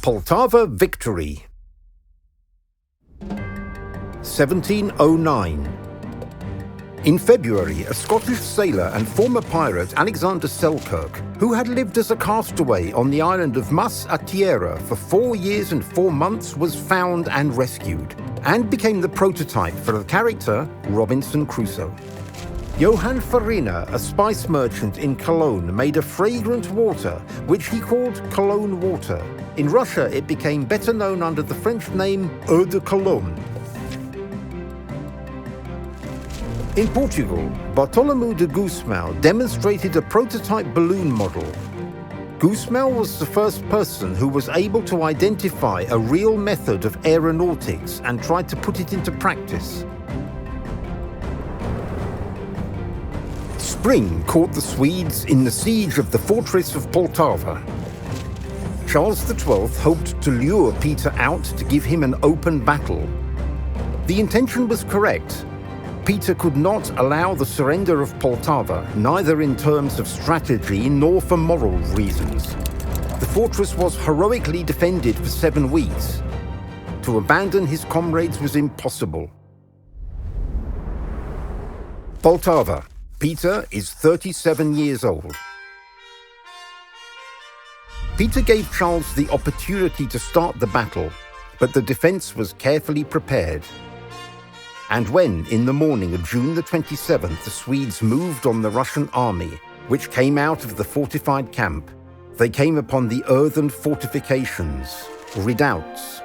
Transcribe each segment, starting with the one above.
Poltava Victory. 1709. In February, a Scottish sailor and former pirate, Alexander Selkirk, who had lived as a castaway on the island of Mas a Tierra for 4 years and 4 months, was found and rescued, and became the prototype for the character Robinson Crusoe. Johann Farina, a spice merchant in Cologne, made a fragrant water, which he called Cologne water. In Russia, it became better known under the French name Eau de Cologne. In Portugal, Bartolomeu de Gusmão demonstrated a prototype balloon model. Gusmão was the first person who was able to identify a real method of aeronautics and tried to put it into practice. Spring caught the Swedes in the siege of the fortress of Poltava. Charles XII hoped to lure Peter out to give him an open battle. The intention was correct. Peter could not allow the surrender of Poltava, neither in terms of strategy nor for moral reasons. The fortress was heroically defended for 7 weeks. To abandon his comrades was impossible. Poltava. Peter is 37 years old. Peter gave Charles the opportunity to start the battle, but the defense was carefully prepared. And when, in the morning of June the 27th, the Swedes moved on the Russian army, which came out of the fortified camp, they came upon the earthen fortifications, redoubts.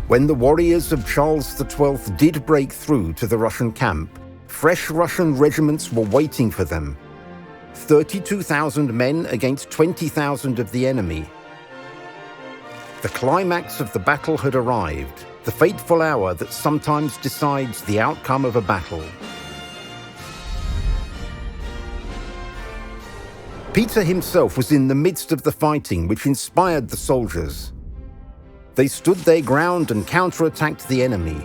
When the warriors of Charles XII did break through to the Russian camp, fresh Russian regiments were waiting for them. 32,000 men against 20,000 of the enemy. The climax of the battle had arrived, the fateful hour that sometimes decides the outcome of a battle. Peter himself was in the midst of the fighting, which inspired the soldiers. They stood their ground and counterattacked the enemy.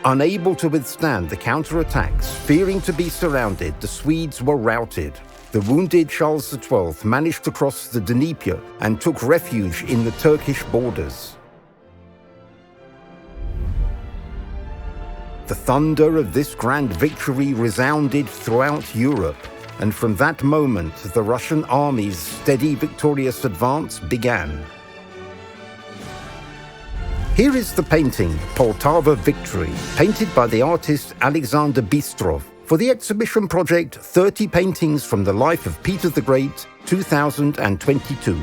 Unable to withstand the counterattacks, fearing to be surrounded, the Swedes were routed. The wounded Charles XII managed to cross the Dnieper and took refuge in the Turkish borders. The thunder of this grand victory resounded throughout Europe, and from that moment the Russian army's steady victorious advance began. Here is the painting, Poltava Victory, painted by the artist Alexander Bistrov for the exhibition project 30 Paintings from the Life of Peter the Great 2022.